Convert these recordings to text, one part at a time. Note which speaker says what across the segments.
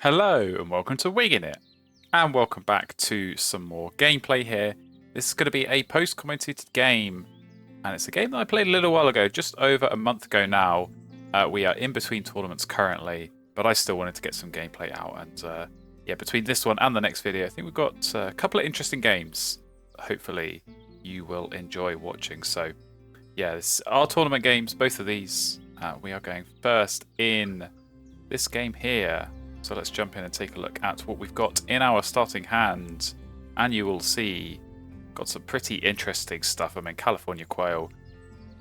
Speaker 1: Hello and welcome to Wingin It, and welcome back to some more gameplay here. This is going to be a post-commentated game, and it's a game that I played a little while ago, just over a month ago now. We are in between tournaments currently, but I still wanted to get some gameplay out, and yeah, between this one and the next video, I think we've got a couple of interesting games that hopefully you will enjoy watching. So yeah, this are tournament games, both of these. We are going first in this game here. So let's jump in and take a look at what we've got in our starting hand. And you will see, got some pretty interesting stuff. I mean, California Quail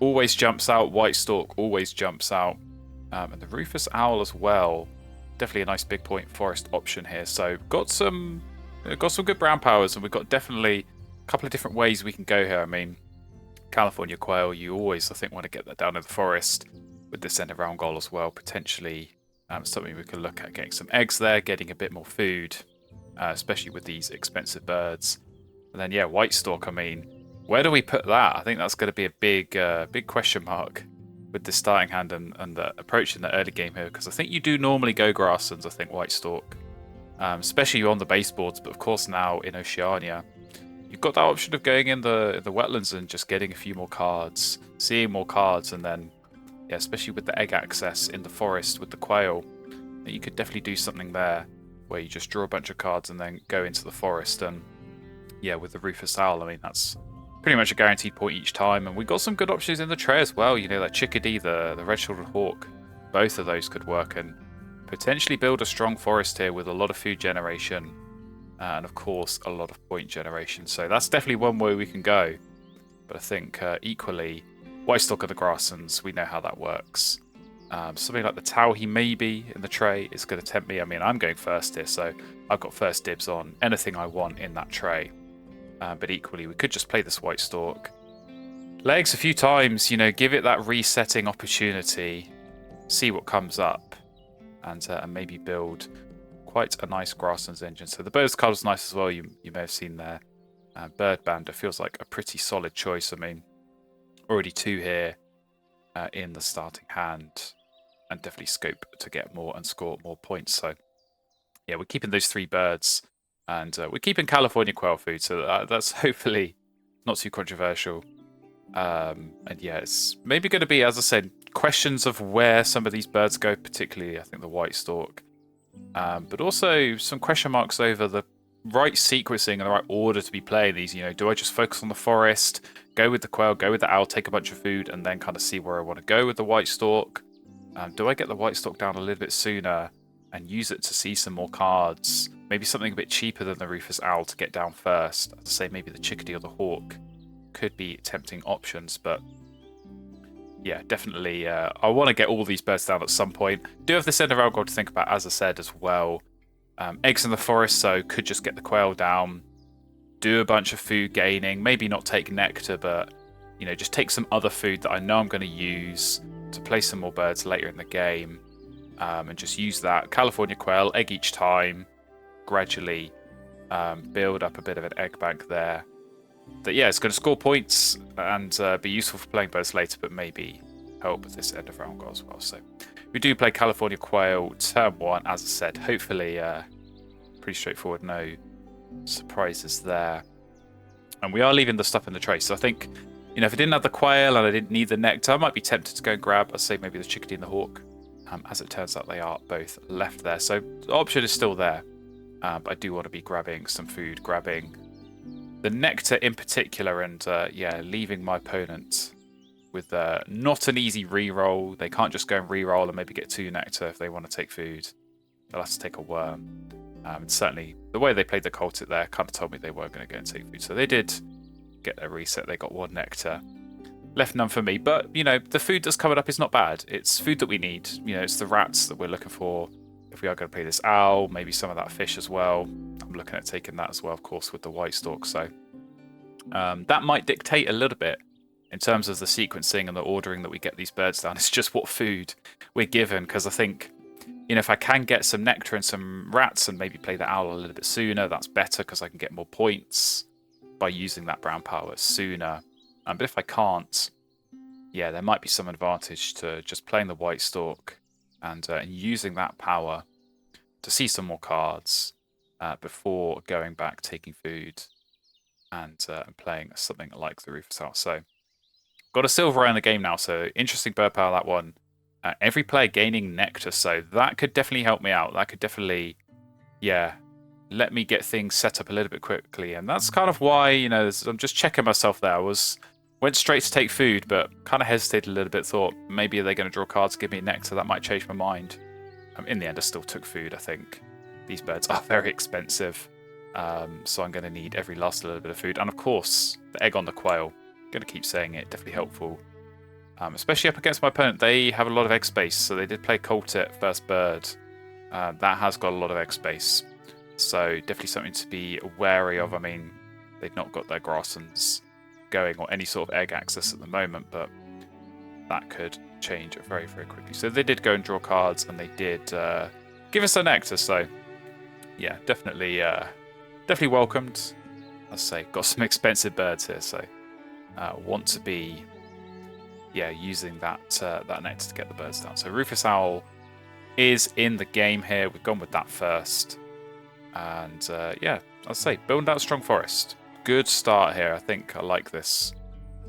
Speaker 1: always jumps out. White Stork always jumps out. And the Rufous Owl as well. Definitely a nice big point forest option here. So got some good brown powers, and we've got definitely a couple of different ways we can go here. I mean, California Quail, you always, I think, want to get that down in the forest with this end of round goal as well, potentially. Something we could look at, getting some eggs there, getting a bit more food, especially with these expensive birds. And then, yeah, White Stork, I mean, where do we put that? I think that's going to be a big question mark with the starting hand and the approach in the early game here, because I think you do normally go grasslands, I think, White Stork, especially on the baseboards, but of course now in Oceania, you've got that option of going in the wetlands and just getting a few more cards, seeing more cards, and then yeah, especially with the egg access in the forest with the quail, you could definitely do something there where you just draw a bunch of cards and then go into the forest. And yeah, with the Rufous Owl, I mean, that's pretty much a guaranteed point each time. And we got some good options in the tray as well. You know, like Chickadee, the red-shouldered hawk, both of those could work and potentially build a strong forest here with a lot of food generation and, of course, a lot of point generation. So that's definitely one way we can go. But I think equally, White Stork of the Grasslands, we know how that works. Something like the Tauhi maybe in the tray is going to tempt me. I mean, I'm going first here, so I've got first dibs on anything I want in that tray. But equally, we could just play this White Stork. Legs a few times, you know, give it that resetting opportunity, see what comes up, and maybe build quite a nice Grasslands engine. So the Birds card was nice as well, you may have seen there. Bird Bander feels like a pretty solid choice. I mean, already two here in the starting hand, and definitely scope to get more and score more points. So yeah, we're keeping those three birds, and we're keeping California Quail food, so that's hopefully not too controversial. And yeah, it's maybe going to be, as I said, questions of where some of these birds go, particularly I think the White Stork, but also some question marks over the right sequencing and the right order to be playing these. You know, do I just focus on the forest, go with the quail, go with the owl, take a bunch of food, and then kind of see where I want to go with the White Stork? Do I get the White Stork down a little bit sooner and use it to see some more cards? Maybe something a bit cheaper than the Rufous Owl to get down first. As I say, maybe the Chickadee or the Hawk could be tempting options, but yeah, definitely I want to get all these birds down at some point. Do have this end of Algol to think about, as I said, as well. Eggs in the forest, so could just get the quail down, do a bunch of food gaining, maybe not take nectar, but you know, just take some other food that I know I'm going to use to play some more birds later in the game, and just use that California Quail, egg each time, gradually build up a bit of an egg bank there. That yeah, it's going to score points and be useful for playing birds later, but maybe help with this end of round goal as well. So we do play California Quail turn one, as I said. Hopefully, pretty straightforward, no surprises there. And we are leaving the stuff in the tray. So I think, you know, if I didn't have the quail and I didn't need the nectar, I might be tempted to go and grab, I'd say maybe the Chickadee and the Hawk. As it turns out, they are both left there. So the option is still there. But I do want to be grabbing some food, grabbing the nectar in particular, and yeah, leaving my opponent with not an easy re-roll. They can't just go and re-roll and maybe get 2 nectar if they want to take food. They'll have to take a worm. And certainly, the way they played the Coltic there kind of told me they weren't going to go and take food. So they did get their reset. They got 1 nectar. Left none for me. But, you know, the food that's coming up is not bad. It's food that we need. You know, it's the rats that we're looking for. If we are going to play this owl, maybe some of that fish as well. I'm looking at taking that as well, of course, with the White Stork. So that might dictate a little bit in terms of the sequencing and the ordering that we get these birds down. It's just what food we're given, because I think, you know, if I can get some nectar and some rats and maybe play the owl a little bit sooner, that's better because I can get more points by using that brown power sooner. But if I can't, yeah, there might be some advantage to just playing the White Stork and using that power to see some more cards before going back, taking food, and playing something like the Rufus Owl. So got a silver eye in the game now, so interesting bird power, that one. Every player gaining nectar, so that could definitely help me out. That could definitely, yeah, let me get things set up a little bit quickly. And that's kind of why, you know, I'm just checking myself there. Went straight to take food, but kind of hesitated a little bit, thought maybe they're going to draw cards, give me nectar, that might change my mind. In the end, I still took food, I think. These birds are very expensive, so I'm going to need every last little bit of food. And of course, the egg on the quail. Going to keep saying it, definitely helpful. Especially up against my opponent, they have a lot of egg space, so they did play Colt it, first bird. That has got a lot of egg space, so definitely something to be wary of. I mean, they've not got their grasslands going or any sort of egg access at the moment, but that could change very, very quickly. So they did go and draw cards, and they did give us a nectar, so yeah, definitely welcomed. As I say, got some expensive birds here, so want to be, yeah, using that nectar to get the birds down. So Rufus Owl is in the game here. We've gone with that first, and yeah, I'd say building out strong forest. Good start here. I think I like this.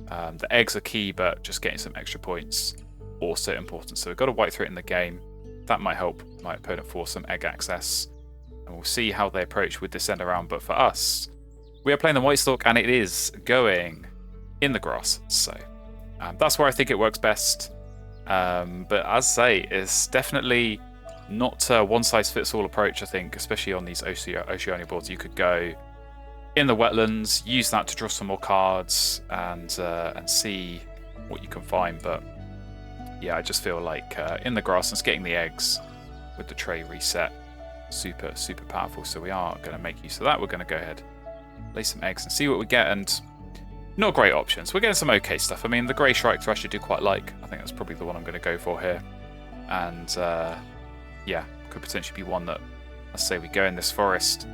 Speaker 1: The eggs are key, but just getting some extra points also important. So we've got a white threat in the game. That might help my opponent force some egg access, and we'll see how they approach with this end around. But for us, we are playing the White Stork, and it is going in the grass. So that's where I think it works best. But as I say, it's definitely not a one-size-fits-all approach, I think, especially on these Oceania boards. You could go in the wetlands, use that to draw some more cards, and see what you can find. But yeah, I just feel like in the grasslands, getting the eggs with the tray reset, super, super powerful. So we are going to make use of that. We're going to go ahead, lay some eggs, and see what we get. And not great options. We're getting some okay stuff. I mean, the Grey Shrike Thrush I do quite like. I think that's probably the one I'm going to go for here. And yeah, could potentially be one that, let's say we go in this forest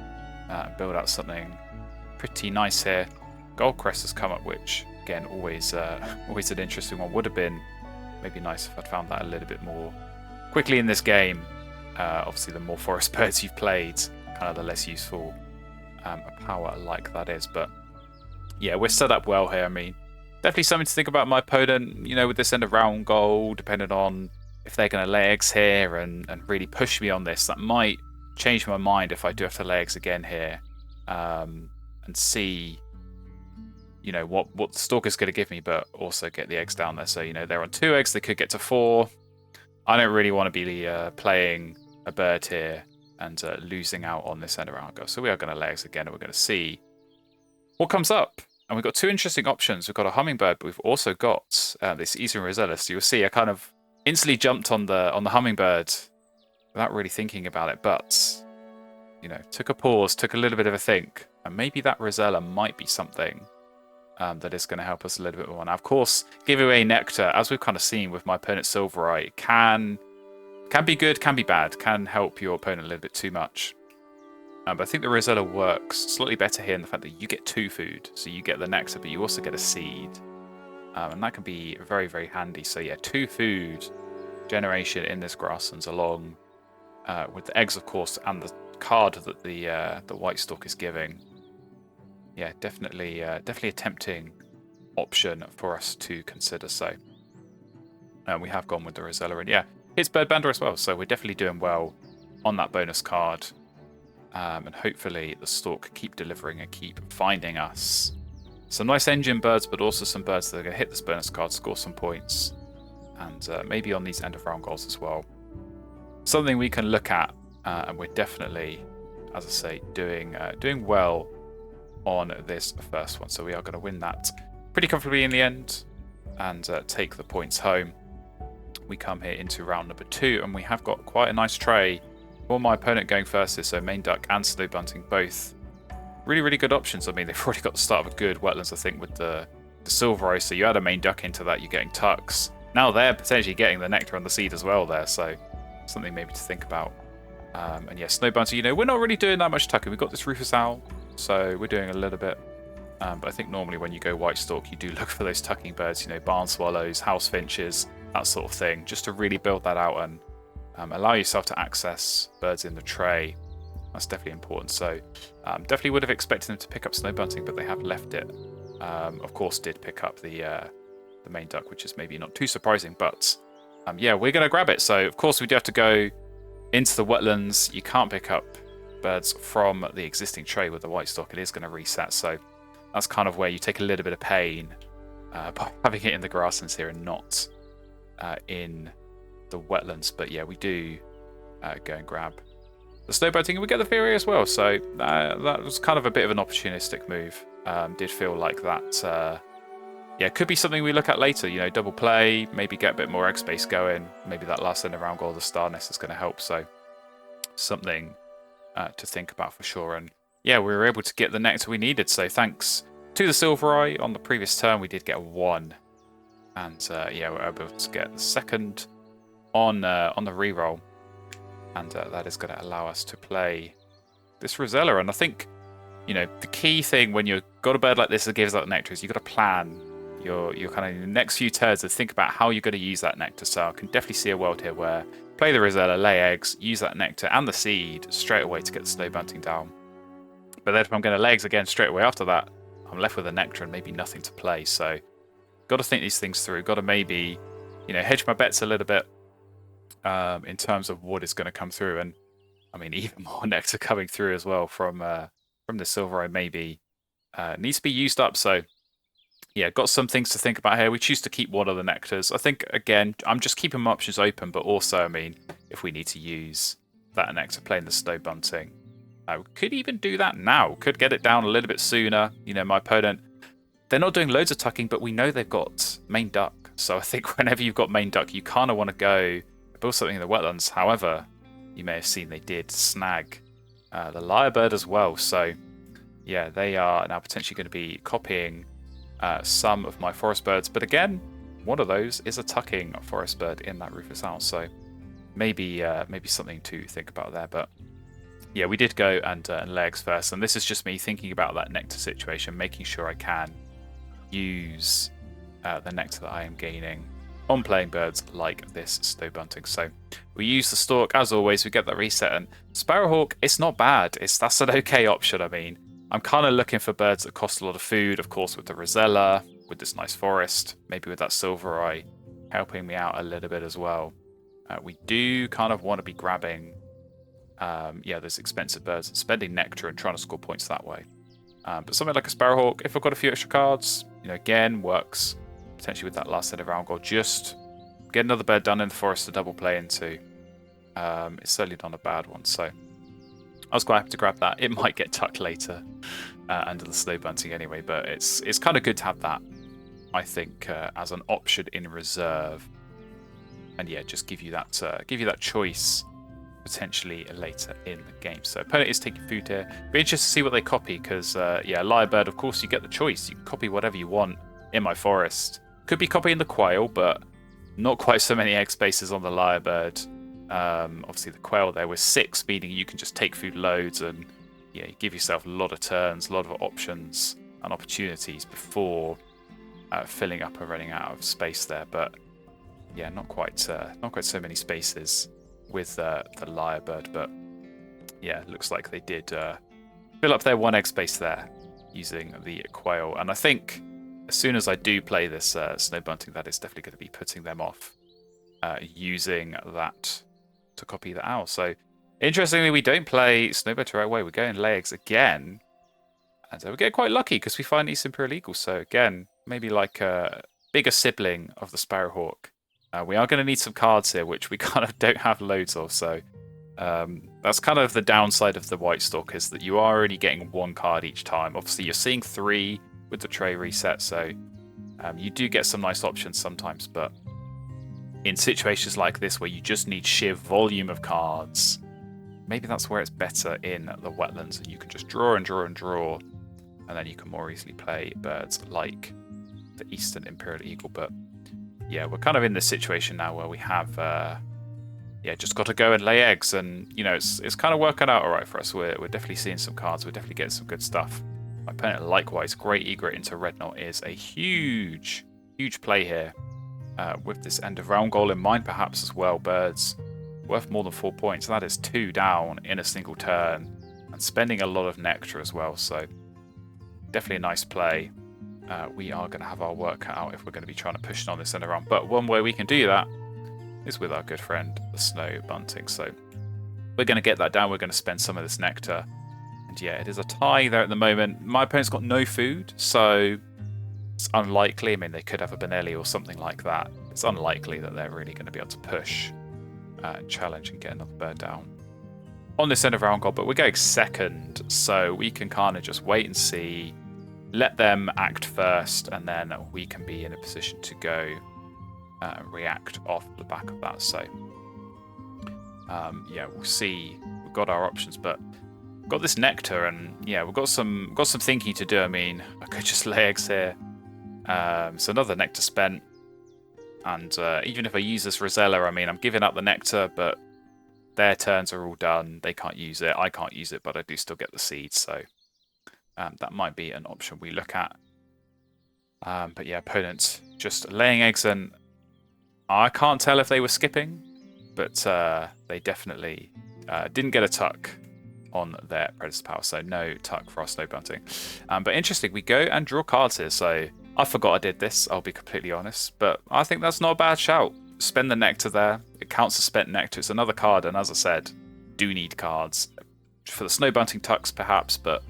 Speaker 1: and build out something pretty nice here. Goldcrest has come up, which again, always an interesting one. Would have been maybe nice if I'd found that a little bit more quickly in this game. Obviously, the more forest birds you've played, kind of the less useful a power like that is. But yeah, we're set up well here. I mean, definitely something to think about my opponent, you know, with this end of round goal, depending on if they're going to lay eggs here and really push me on this. That might change my mind if I do have to lay eggs again here, and see, you know, what the Stalker's going to give me, but also get the eggs down there. So, you know, they're on 2 eggs, they could get to 4. I don't really want to be playing a bird here and losing out on this end of round goal. So we are going to lay eggs again, and we're going to see what comes up. And we've got 2 interesting options. We've got a hummingbird, but we've also got this Eastern Rosella. So you'll see I kind of instantly jumped on the hummingbird without really thinking about it. But, you know, took a pause, took a little bit of a think. And maybe that Rosella might be something that is going to help us a little bit more. Now, of course, give away nectar, as we've kind of seen with my opponent Silverite, can be good, can be bad, can help your opponent a little bit too much. But I think the Rosella works slightly better here in the fact that you get 2 food. So you get the nectar, but you also get a seed. And that can be very, very handy. So yeah, 2 food generation in this grasslands, along with the eggs, of course, and the card that the White Stork is giving. Yeah, definitely a tempting option for us to consider. So we have gone with the Rosella, and yeah, it's Birdbander as well. So we're definitely doing well on that bonus card. And hopefully the Stork keep delivering and keep finding us some nice engine birds, but also some birds that are going to hit this bonus card, score some points, and maybe on these end of round goals as well. Something we can look at, and we're definitely, as I say, doing well on this first one. So we are going to win that pretty comfortably in the end and take the points home. We come here into round number 2, and we have got quite a nice tray. For my opponent going first is so Main Duck and Snow Bunting, both really, really good options. I mean, they've already got the start of a good wetlands, I think, with the Silver Eye. So you add a Main Duck into that, you're getting tucks. Now they're potentially getting the nectar and the seed as well there, so something maybe to think about. And yeah, Snow Bunting, you know, we're not really doing that much tucking. We've got this Rufus Owl, so we're doing a little bit. But I think normally when you go White Stork, you do look for those tucking birds, you know, barn swallows, house finches, that sort of thing, just to really build that out and Allow yourself to access birds in the tray. That's definitely important. So definitely would have expected them to pick up snow bunting, but they have left it. Of course, did pick up the main duck, which is maybe not too surprising. But yeah, we're going to grab it. So of course, we do have to go into the wetlands. You can't pick up birds from the existing tray with the White Stork. It is going to reset. So that's kind of where you take a little bit of pain by having it in the grasslands here and not in the wetlands. But yeah, we do go and grab the snow bunting, and we get the Fury as well. So that was kind of a bit of an opportunistic move. Did feel like that. Yeah, could be something we look at later. You know, double play, maybe get a bit more egg space going. Maybe that last end around goal, the star nest is going to help. So something to think about for sure. And yeah, we were able to get the nectar we needed. So thanks to the Silver Eye on the previous turn, we did get 1. And yeah, we're able to get the second on the reroll. And that is going to allow us to play this Rosella. And I think, you know, the key thing when you've got a bird like this that gives out nectar is you've got to plan your kind of your next few turns and think about how you're going to use that nectar. So I can definitely see a world here where play the Rosella, lay eggs, use that nectar and the seed straight away to get the snow bunting down. But then if I'm going to lay eggs again straight away after that, I'm left with a nectar and maybe nothing to play. So got to think these things through. Got to maybe, you know, hedge my bets a little bit in terms of what is going to come through. And I mean, even more nectar coming through as well from the Silver Eye maybe needs to be used up. So yeah, got some things to think about here. We choose to keep one of the nectars. I think, again, I'm just keeping my options open, but also, I mean, if we need to use that nectar playing the snow bunting, we could even do that now. Could get it down a little bit sooner. You know, my opponent, they're not doing loads of tucking, but we know they've got main duck. So I think whenever you've got main duck, you kind of want to go build something in the wetlands. However, you may have seen they did snag the lyrebird as well. So yeah, they are now potentially going to be copying some of my forest birds. But again, one of those is a tucking forest bird in that Rufous Owl. So maybe something to think about there. But yeah, we did go and lay eggs first. And this is just me thinking about that nectar situation, making sure I can use the nectar that I am gaining on playing birds like this snow bunting. So we use the Stork as always. We get that reset, and Sparrowhawk, it's not bad. That's an okay option. I mean, I'm kind of looking for birds that cost a lot of food, of course, with the Rosella, with this nice forest, maybe with that Silver Eye helping me out a little bit as well. We do kind of want to be grabbing, yeah, those expensive birds and spending nectar and trying to score points that way. But something like a Sparrowhawk, if I've got a few extra cards, you know, again, works potentially with that last set of round goal. Just get another bird done in the forest to double play into. It's certainly not a bad one. So I was quite happy to grab that. It might get tucked later under the snow bunting anyway, but it's kind of good to have that, I think, as an option in reserve. And yeah, just give you that choice potentially later in the game. So opponent is taking food here. Be interested to see what they copy, because yeah, lyrebird, of course, you get the choice. You can copy whatever you want in my forest. Could be copying the quail, but not quite so many egg spaces on the lyrebird. Obviously the quail there was 6, meaning you can just take food loads and yeah, you give yourself a lot of turns, a lot of options and opportunities before filling up and running out of space there. But yeah, not quite so many spaces with the lyrebird. But yeah, looks like they did fill up their 1 egg space there using the quail. And I think as soon as I do play this snow bunting, that is definitely going to be putting them off using that to copy the owl. So interestingly, we don't play snow bunting right away. We go and lay eggs again, and so we get quite lucky because we find East Imperial Eagle. So again, maybe like a bigger sibling of the Sparrowhawk. We are going to need some cards here, which we kind of don't have loads of. So that's kind of the downside of the White Stork, is that you are only getting 1 card each time. Obviously, you're seeing 3 with the tray reset, so you do get some nice options sometimes. But in situations like this where you just need sheer volume of cards, maybe that's where it's better in the wetlands, and you can just draw and draw and draw, and then you can more easily play birds like the Eastern Imperial Eagle. But yeah, we're kind of in this situation now where we have yeah, just got to go and lay eggs, and you know, it's kind of working out all right for us. We're definitely seeing some cards. We're definitely getting some good stuff. My opponent, likewise, Great Egret into Red Knot is a huge play here, with this end of round goal in mind, perhaps as well. Birds worth more than 4 points. That is 2 down in a single turn, and spending a lot of nectar as well, so definitely a nice play. We are going to have our work cut out if we're going to be trying to push it on this end around, but one way we can do that is with our good friend the snow bunting. So we're going to get that down, we're going to spend some of this nectar, and yeah, it is a tie there at the moment. My opponent's got no food, so it's unlikely. I mean, they could have a Benelli or something like that. It's unlikely that they're really going to be able to push and challenge and get another bird down on this end of round goal, but we're going second, so we can kind of just wait and see, let them act first, and then we can be in a position to go react off the back of that. So yeah, we'll see. We've got our options, but we've got this nectar, and yeah, we've got some thinking to do. I mean, I could just lay eggs here. So another nectar spent, and even if I use this Rosella, I mean, I'm giving up the nectar, but their turns are all done. They can't use it. I can't use it, but I do still get the seeds. So that might be an option we look at. But yeah, opponents just laying eggs, and I can't tell if they were skipping, but they definitely didn't get a tuck on their Predator Power, so no tuck for our snow bunting. But interesting, we go and draw cards here, so I forgot I did this, I'll be completely honest, but I think that's not a bad shout. Spend the nectar there, it counts as spent nectar, it's another card, and as I said, do need cards. For the snow bunting tucks perhaps, but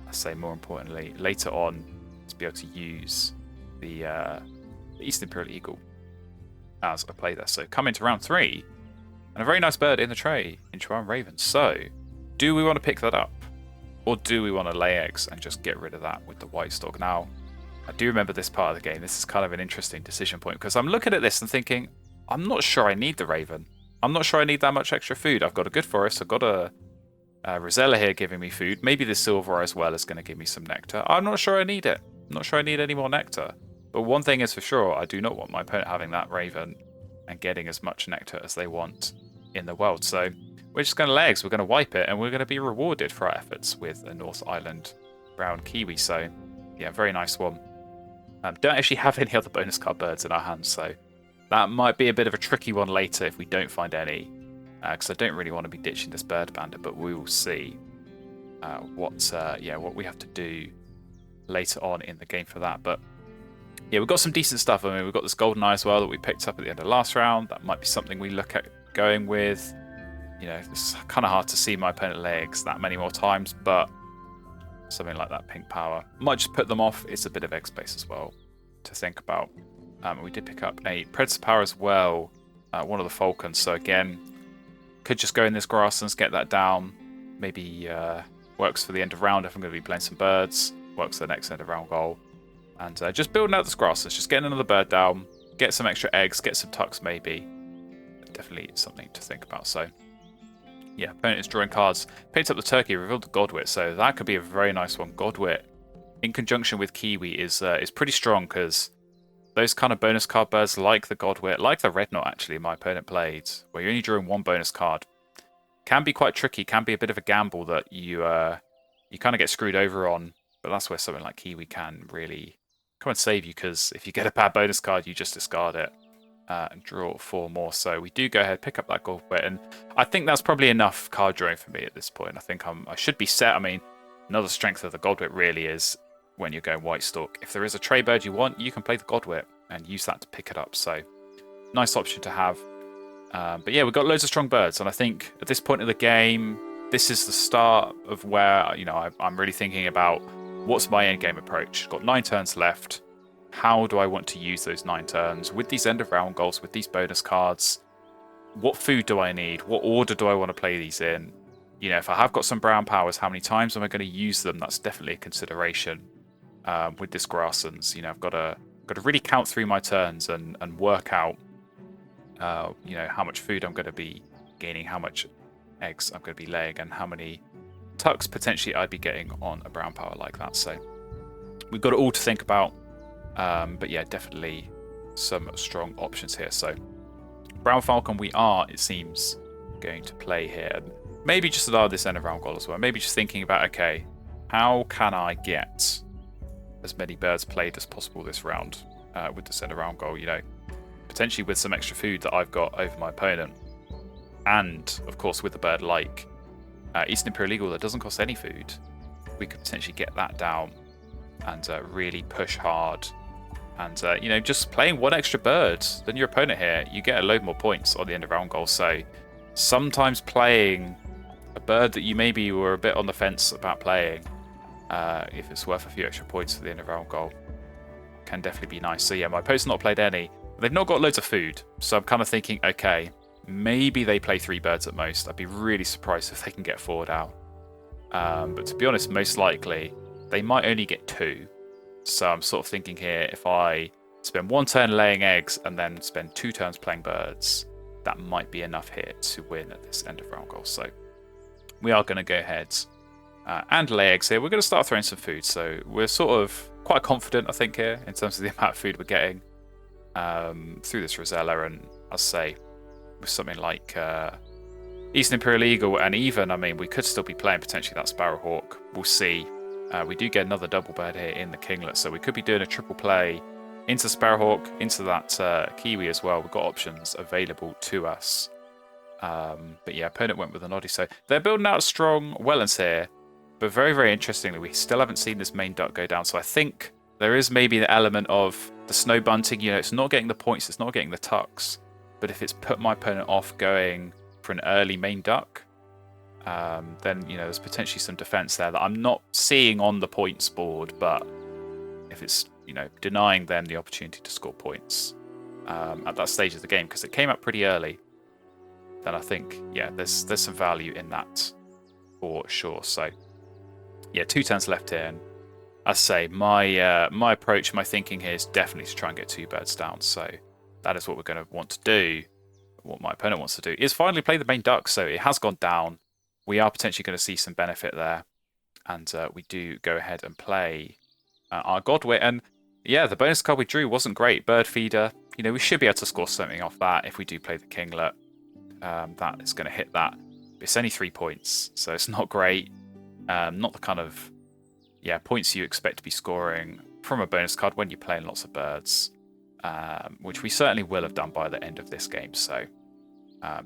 Speaker 1: I say more importantly, later on, to be able to use the East Imperial Eagle as a play there. So come into round 3, and a very nice bird in the tray, into our Raven. So, do we want to pick that up? Or do we want to lay eggs and just get rid of that with the White Stork? Now, I do remember this part of the game. This is kind of an interesting decision point, because I'm looking at this and thinking, I'm not sure I need the Raven. I'm not sure I need that much extra food. I've got a good forest. I've got a Rosella here giving me food. Maybe the Silver as well is going to give me some nectar. I'm not sure I need it. I'm not sure I need any more nectar. But one thing is for sure, I do not want my opponent having that Raven and getting as much nectar as they want in the world. So we're just going to lay eggs. We're going to wipe it, and we're going to be rewarded for our efforts with a North Island brown kiwi. So yeah, very nice one. Don't actually have any other bonus card birds in our hands, so that might be a bit of a tricky one later if we don't find any, because I don't really want to be ditching this bird bandit, but we will see what we have to do later on in the game for that. But yeah, we've got some decent stuff. I mean, we've got this golden eye as well that we picked up at the end of last round. That might be something we look at going with. You know, it's kind of hard to see my opponent lay eggs that many more times, but something like that pink power might just put them off. It's a bit of egg space as well to think about. We did pick up a Predator Power as well, one of the Falcons. So again, could just go in this grasslands, get that down. Maybe works for the end of round if I'm going to be playing some birds. Works for the next end of round goal. And just building out this grasslands, just getting another bird down, get some extra eggs, get some tucks maybe. Definitely something to think about. So yeah, opponent is drawing cards. Picked up the turkey, revealed the Godwit, so that could be a very nice one. Godwit in conjunction with Kiwi is pretty strong, because those kind of bonus card birds like the Godwit, like the Red Knot actually my opponent played, where you're only drawing one bonus card, can be quite tricky, can be a bit of a gamble that you kind of get screwed over on, but that's where something like Kiwi can really come and save you, because if you get a bad bonus card, you just discard it. And draw 4 more. So we do go ahead, pick up that Godwit, and I think that's probably enough card drawing for me at this point. I think I should be set. I mean, another strength of the Godwit really is when you're going White Stork. If there is a tray bird you want, you can play the Godwit and use that to pick it up. So nice option to have. But yeah, we've got loads of strong birds, and I think at this point of the game, this is the start of where I'm really thinking about what's my end game approach. Got 9 turns left. How do I want to use those 9 turns with these end of round goals, with these bonus cards? What food do I need? What order do I want to play these in? You know, if I have got some brown powers, how many times am I going to use them? That's definitely a consideration with this grasslands. You know, I've got to really count through my turns and work out, how much food I'm going to be gaining, how much eggs I'm going to be laying, and how many tucks potentially I'd be getting on a brown power like that. So we've got it all to think about. But yeah, definitely some strong options here. So Brown Falcon we are, it seems, going to play here. Maybe just allow this end of round goal as well. Maybe just thinking about, okay, how can I get as many birds played as possible this round with this end of round goal? You know, potentially with some extra food that I've got over my opponent. and of course with a bird like Eastern Imperial Eagle that doesn't cost any food, we could potentially get that down and really push hard. And you know, just playing one extra bird than your opponent here, you get a load more points on the end of round goal. So sometimes playing a bird that you maybe were a bit on the fence about playing, if it's worth a few extra points for the end of round goal, can definitely be nice. So yeah, my opponent's not played any. They've not got loads of food, so I'm kind of thinking, okay, maybe they play 3 birds at most. I'd be really surprised if they can get 4 down. But to be honest, most likely they might only get 2. So I'm sort of thinking here, if I spend 1 turn laying eggs and then spend 2 turns playing birds, that might be enough here to win at this end of round goal. So we are going to go ahead and lay eggs here. We're going to start throwing some food. So we're sort of quite confident, I think, here in terms of the amount of food we're getting through this Rosella. And I'll say with something like Eastern Imperial Eagle, and even, I mean, we could still be playing potentially that Sparrowhawk. We'll see. We do get another double bird here in the Kinglet, so we could be doing a triple play into Sparrowhawk, into that Kiwi as well. We've got options available to us. But yeah, opponent went with an Oddie. So they're building out strong Wetlands here, but very, very interestingly, we still haven't seen this main duck go down. So I think there is maybe the element of the snow bunting. You know, it's not getting the points, it's not getting the tucks, but if it's put my opponent off going for an early main duck, then, you know, there's potentially some defense there that I'm not seeing on the points board. But if it's, you know, denying them the opportunity to score points at that stage of the game, because it came up pretty early, then I think, yeah, there's some value in that for sure. So yeah, 2 turns left here, and as I say, my approach, my thinking here is definitely to try and get 2 birds down. So that is what we're going to want to do. What my opponent wants to do is finally play the main duck. So it has gone down. We are potentially going to see some benefit there, and we do go ahead and play our Godwit. And yeah, the bonus card we drew wasn't great. Bird Feeder. You know, we should be able to score something off that if we do play the Kinglet. That is going to hit that. It's only 3 points, so it's not great. Not the kind of points you expect to be scoring from a bonus card when you're playing lots of birds, which we certainly will have done by the end of this game. So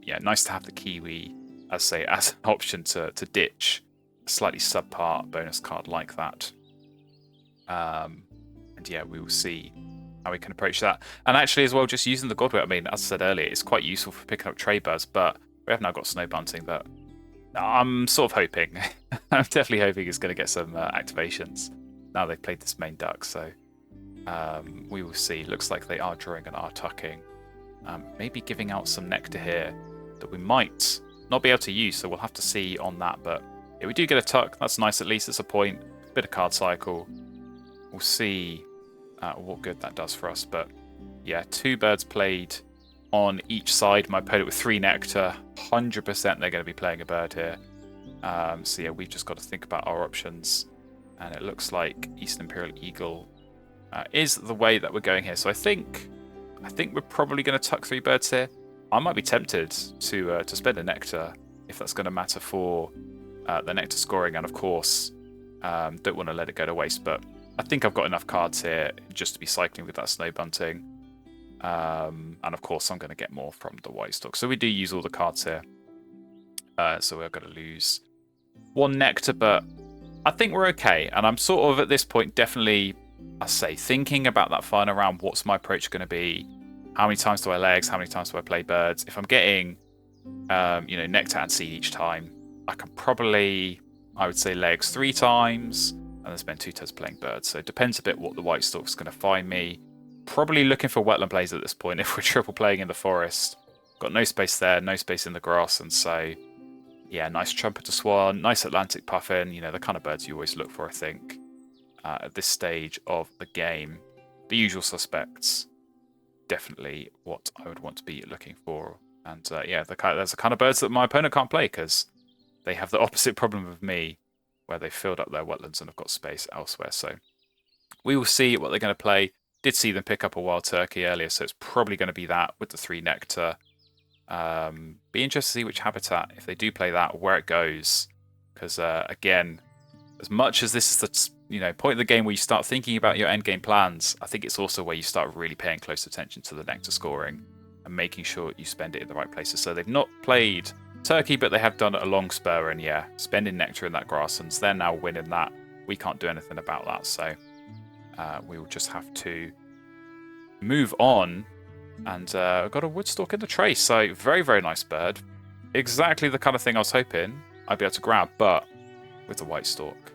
Speaker 1: yeah, nice to have the Kiwi, as an option to ditch a slightly subpar bonus card like that. And yeah, we will see how we can approach that. And actually as well, just using the Godwit, I mean, as I said earlier, it's quite useful for picking up trade birds, but we have now got snow bunting, but I'm sort of hoping, I'm definitely hoping it's going to get some activations now they've played this main duck. So we will see. Looks like they are drawing and are tucking. Maybe giving out some nectar here that we might not be able to use, so we'll have to see on that. But yeah, we do get a tuck. That's nice, at least it's a point. Bit of card cycle. We'll see what good that does for us. But yeah, 2 birds played on each side. My opponent with 3 nectar. 100% they're going to be playing a bird here. So yeah, we've just got to think about our options. And it looks like Eastern Imperial Eagle is the way that we're going here. So I think we're probably going to tuck 3 birds here. I might be tempted to spend a nectar if that's going to matter for the nectar scoring, and of course don't want to let it go to waste. But I think I've got enough cards here just to be cycling with that snow bunting, and of course I'm going to get more from the White Stork. So we do use all the cards here. So we're going to lose 1 nectar, but I think we're okay. And I'm sort of at this point definitely, I say, thinking about that final round. What's my approach going to be? How many times do I lay eggs? How many times do I play birds? If I'm getting, you know, nectar and seed each time, I can probably, I would say, lay eggs 3 times and then spend 2 turns playing birds. So it depends a bit what the White Stork's going to find me. Probably looking for wetland plays at this point if we're triple playing in the forest. Got no space there, no space in the grass, and so yeah, nice trumpeter swan, nice Atlantic puffin. You know, the kind of birds you always look for, I think, at this stage of the game. The usual suspects. Definitely what I would want to be looking for. And yeah, there's the kind of birds that my opponent can't play because they have the opposite problem of me, where they've filled up their wetlands and have got space elsewhere. So we will see what they're going to play. Did see them pick up a wild turkey earlier, so it's probably going to be that with the 3 nectar. Be interested to see which habitat, if they do play that, where it goes. Because again, as much as this is the point of the game where you start thinking about your end game plans, I think it's also where you start really paying close attention to the nectar scoring and and making sure you spend it in the right places. So they've not played Turkey, but they have done it along spur, and yeah, spending nectar in that grasslands. They're now winning that. We can't do anything about that, so we will just have to move on. And I've got a wood stork in the tray, so very, very nice bird. Exactly the kind of thing I was hoping I'd be able to grab, but with the white stork,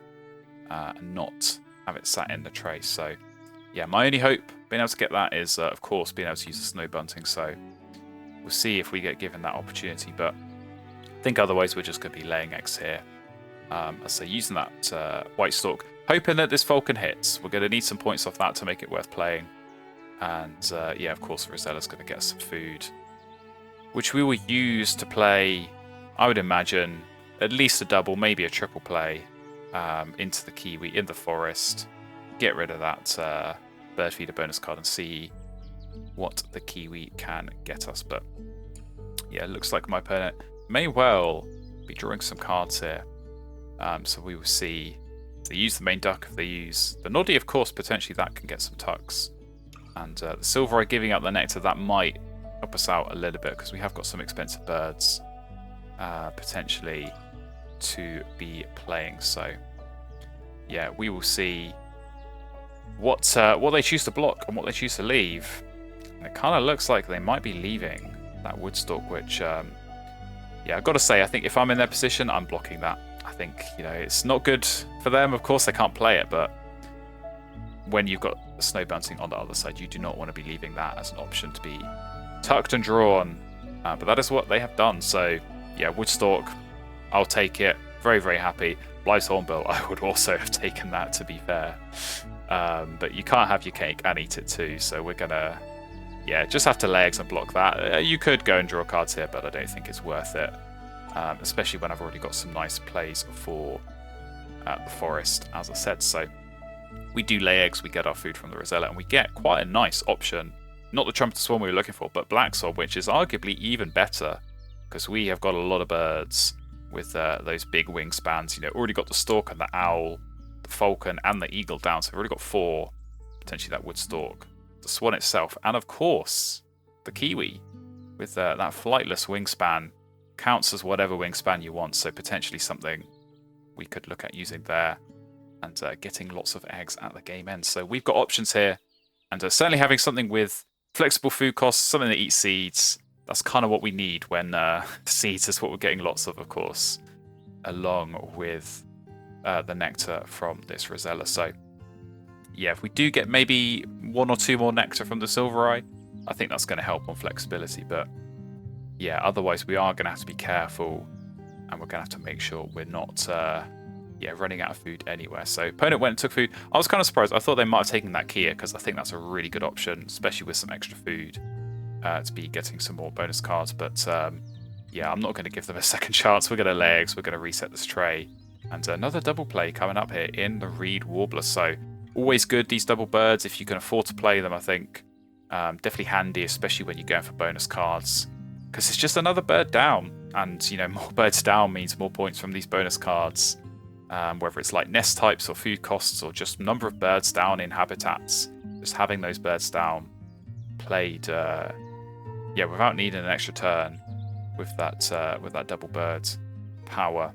Speaker 1: and not have it sat in the tray. So yeah, my only hope being able to get that is, of course, being able to use the snow bunting. So we'll see if we get given that opportunity, but I think otherwise we're just going to be laying eggs here. So using that white stork, hoping that this falcon hits. We're going to need some points off that to make it worth playing. And yeah, of course, Rosella's going to get some food, which we will use to play, I would imagine, at least a double, maybe a triple play into the kiwi in the forest. Get rid of that bird feeder bonus card and see what the kiwi can get us. But yeah, it looks like my opponent may well be drawing some cards here. So we will see if they use the main duck, if they use the noddy, of course, potentially that can get some tucks. And the silver eye giving up the nectar, that might help us out a little bit because we have got some expensive birds potentially to be playing. So yeah, we will see what they choose to block and what they choose to leave. And it kind of looks like they might be leaving that wood stork, which yeah, I've got to say, I think if I'm in their position, I'm blocking that. I think, you know, it's not good for them. Of course, they can't play it, but when you've got the snow bunting on the other side, you do not want to be leaving that as an option to be tucked and drawn. But that is what they have done. So yeah, wood stork, I'll take it. Very, very happy. Blythe's hornbill, I would also have taken that, to be fair. But you can't have your cake and eat it too. So we're gonna, yeah, just have to lay eggs and block that. You could go and draw cards here, but I don't think it's worth it. Especially when I've already got some nice plays for the forest, as I said. So we do lay eggs, we get our food from the Rosella, and we get quite a nice option. Not the trumpeter swan we were looking for, but black swan, which is arguably even better because we have got a lot of birds with those big wingspans. You know, already got the stork and the owl, the falcon, and the eagle down. So we've already got 4, potentially that wood stork, the swan itself, and of course the kiwi with that flightless wingspan. Counts as whatever wingspan you want, so potentially something we could look at using there and getting lots of eggs at the game end. So we've got options here, and certainly having something with flexible food costs, something that eats seeds, that's kind of what we need when seeds is what we're getting lots of course, along with the nectar from this Rosella. So yeah, if we do get maybe 1 or 2 more nectar from the silver eye, I think that's going to help on flexibility. But yeah, otherwise we are going to have to be careful, and we're going to have to make sure we're not running out of food anywhere. So opponent went and took food. I was kind of surprised. I thought they might have taken that Kia because I think that's a really good option, especially with some extra food to be getting some more bonus cards. But yeah, I'm not going to give them a second chance. We're going to lay eggs. We're going to reset this tray. And another double play coming up here in the Reed Warbler. So always good, these double birds, if you can afford to play them, I think. Definitely handy, especially when you're going for bonus cards, because it's just another bird down, and you know, more birds down means more points from these bonus cards, whether it's like nest types or food costs or just number of birds down in habitats. Just having those birds down played without needing an extra turn with that double bird power,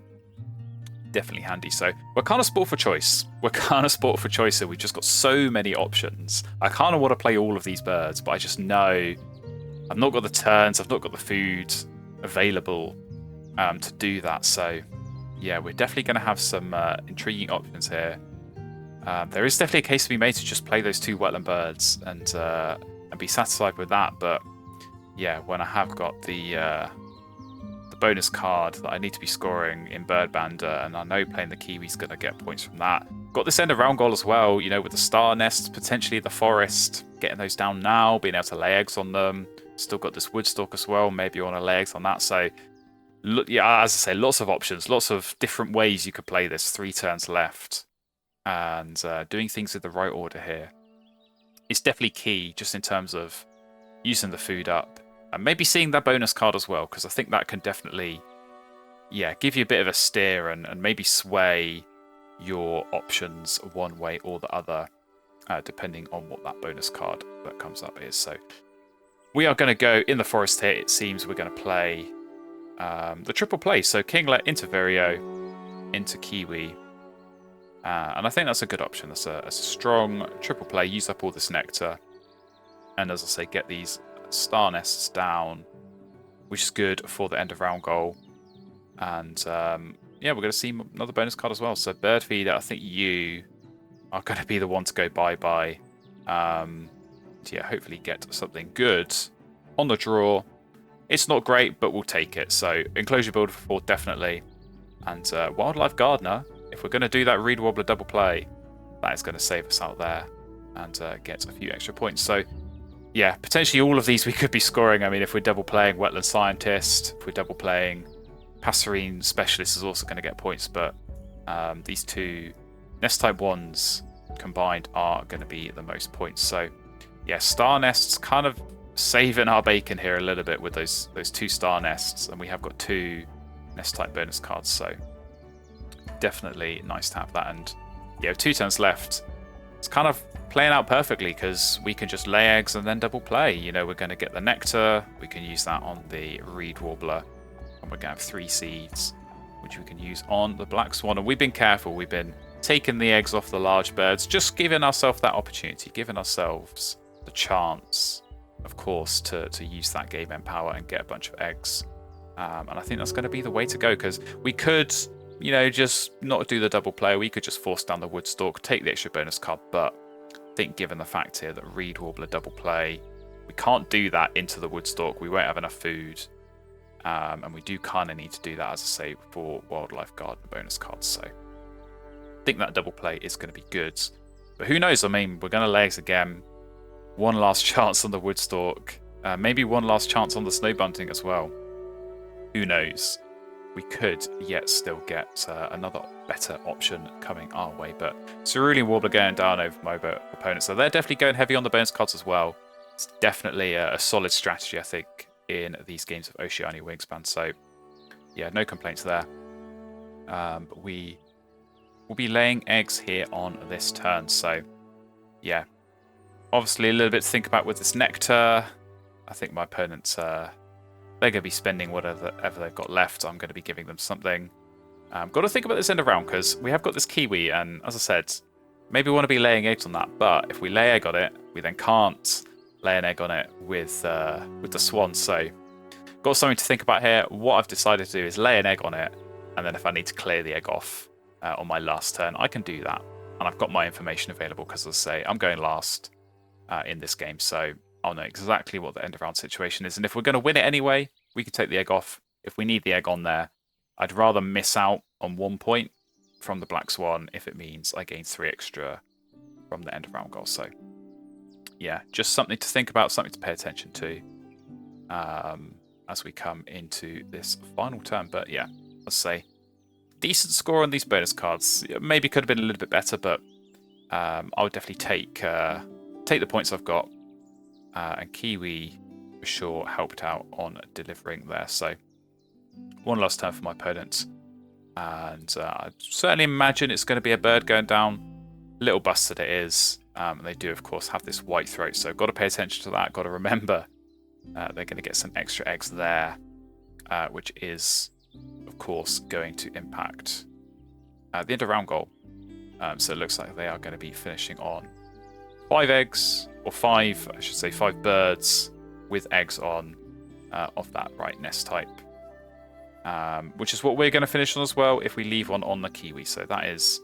Speaker 1: definitely handy. So we're kind of sport for choice. So we've just got so many options. I kind of want to play all of these birds, but I just know I've not got the turns, I've not got the food available to do that. So yeah, we're definitely going to have some intriguing options here. There is definitely a case to be made to just play those 2 wetland birds and be satisfied with that. But yeah, when I have got the bonus card that I need to be scoring in Birdbander, and I know playing the Kiwi's going to get points from that. Got this end of round goal as well, you know, with the star nests, potentially the forest, getting those down now, being able to lay eggs on them. Still got this wood stork as well, maybe you want to lay eggs on that. So yeah, as I say, lots of options, lots of different ways you could play this. 3 turns left, and doing things in the right order here is definitely key, just in terms of using the food up and maybe seeing that bonus card as well, because I think that can definitely, yeah, give you a bit of a steer and maybe sway your options one way or the other, depending on what that bonus card that comes up is. So we are going to go in the forest here. It seems we're going to play the triple play. So Kinglet into Vireo, into Kiwi. And I think that's a good option. That's a strong triple play. Use up all this nectar. And as I say, get these star nests down, which is good for the end of round goal. And yeah, we're going to see another bonus card as well. So Bird Feeder, I think you are going to be the one to go bye-bye. Yeah, hopefully get something good on the draw. It's not great, but we'll take it. So Enclosure Builder for 4, definitely. And Wildlife Gardener, if we're going to do that Reed Wobbler double play, that is going to save us out there and get a few extra points. So yeah, potentially all of these we could be scoring. I mean, if we're double playing Wetland Scientist, if we're double playing Passerine Specialist is also going to get points, but these two Nest type ones combined are going to be the most points. So yeah, Star Nests kind of saving our bacon here a little bit with those 2 Star Nests, and we have got 2 Nest type bonus cards, so definitely nice to have that. And yeah, with 2 turns left, it's kind of playing out perfectly because we can just lay eggs and then double play. You know, we're going to get the nectar, we can use that on the Reed Warbler, and we're going to have 3 seeds which we can use on the Black Swan. And we've been careful, we've been taking the eggs off the large birds, just giving ourselves that opportunity, giving ourselves the chance, of course, to use that game end power and get a bunch of eggs. And I think that's going to be the way to go, because we could, you know, just not do the double play. We could just force down the Wood Stork, take the extra bonus card. But I think given the fact here that Reed Warbler double play, we can't do that into the Wood Stork. We won't have enough food. And we do kind of need to do that, as I say, for Wildlife Garden bonus cards. So I think that double play is going to be good. But who knows? I mean, we're going to lay eggs again. One last chance on the Wood Stork. Maybe one last chance on the Snow Bunting as well. Who knows? We could yet still get another better option coming our way. But Cerulean Warbler going down over my opponents. So they're definitely going heavy on the bonus cards as well. It's definitely a solid strategy, I think, in these games of Oceania Wingspan. So yeah, no complaints there. But we will be laying eggs here on this turn. So yeah, obviously a little bit to think about with this nectar. I think my opponents, they're going to be spending whatever they've got left. I'm going to be giving them something. Got to think about this end of round, because we have got this kiwi, and as I said, maybe we want to be laying eggs on that. But if we lay egg on it, we then can't lay an egg on it with the swan. So got something to think about here. What I've decided to do is lay an egg on it, and then if I need to clear the egg off on my last turn, I can do that. And I've got my information available because, as I say, I'm going last in this game, so I'll know exactly what the end of round situation is. And if we're going to win it anyway, we can take the egg off. If we need the egg on there, I'd rather miss out on 1 point from the Black Swan if it means I gain 3 extra from the end of round goal. So yeah, just something to think about, something to pay attention to as we come into this final turn. But yeah, let's say decent score on these bonus cards. Maybe could have been a little bit better, but I would definitely take the points I've got. And Kiwi for sure helped out on delivering there. So one last turn for my opponent, and I certainly imagine it's going to be a bird going down. Little busted it is. And they do, of course, have this white throat, so got to pay attention to that. Got to remember they're going to get some extra eggs there, which is, of course, going to impact the end of round goal. So it looks like they are going to be finishing on 5 eggs, or 5, I should say 5 birds with eggs on of that right nest type, which is what we're going to finish on as well if we leave one on the kiwi. So that is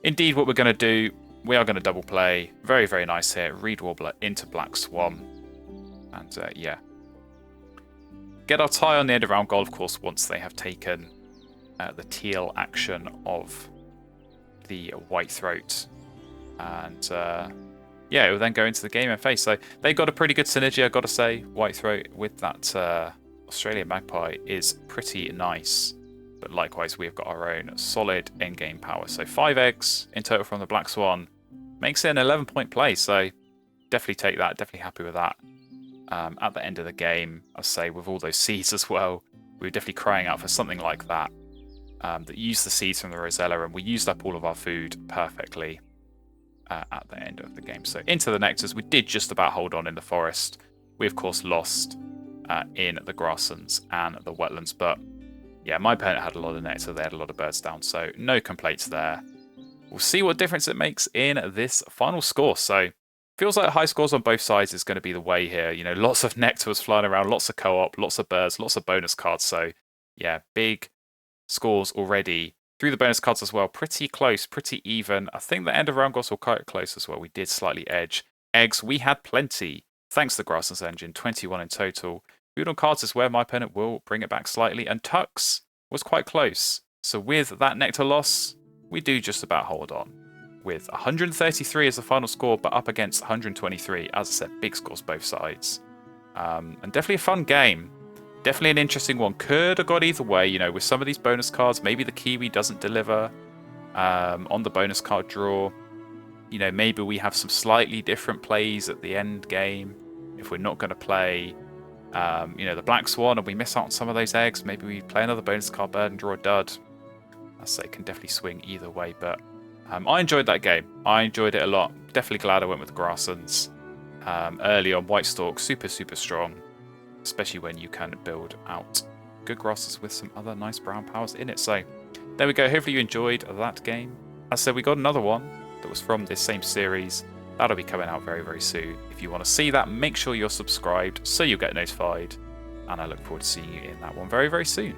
Speaker 1: indeed what we're going to do. We are going to double play. Very, very nice here. Reed Warbler into Black Swan. And yeah. Get our tie on the end of round goal, of course, once they have taken the teal action of the white throat. And yeah, it will then go into the game and face. So they got a pretty good synergy, I've got to say. White throat with that Australian magpie is pretty nice. But likewise, we've got our own solid in-game power. So 5 eggs in total from the Black Swan. Makes it an 11-point play, so definitely take that. Definitely happy with that. At the end of the game, I'll say, with all those seeds as well, we were definitely crying out for something like that. That used the seeds from the Rosella, and we used up all of our food perfectly at the end of the game. So into the nectars, we did just about hold on in the forest. We, of course, lost in the grasslands and the wetlands. But, yeah, my opponent had a lot of nectar. They had a lot of birds down, so no complaints there. We'll see what difference it makes in this final score. So, feels like high scores on both sides is going to be the way here. You know, lots of nectar was flying around, lots of co-op, lots of birds, lots of bonus cards. So, yeah, big scores already. Through the bonus cards as well, pretty close, pretty even. I think the end of round goals were quite close as well. We did slightly edge. Eggs, we had plenty, thanks to the Grasslands engine, 21 in total. Food on cards is where my opponent will bring it back slightly. And Tux was quite close. So with that nectar loss, we do just about hold on. With 133 as the final score, but up against 123. As I said, big scores both sides. And definitely a fun game. Definitely an interesting one. Could have got either way, you know, with some of these bonus cards. Maybe the Kiwi doesn't deliver on the bonus card draw. You know, maybe we have some slightly different plays at the end game. If we're not going to play, you know, the Black Swan and we miss out on some of those eggs, maybe we play another bonus card bird and draw a dud. I say can definitely swing either way, but I enjoyed that game. I enjoyed it a lot. Definitely glad I went with Grasslands early on. White Stork, super, super strong. Especially when you can build out good grasses with some other nice brown powers in it. So there we go. Hopefully you enjoyed that game. As I said, we got another one that was from this same series. That'll be coming out very, very soon. If you want to see that, make sure you're subscribed so you'll get notified. And I look forward to seeing you in that one very, very soon.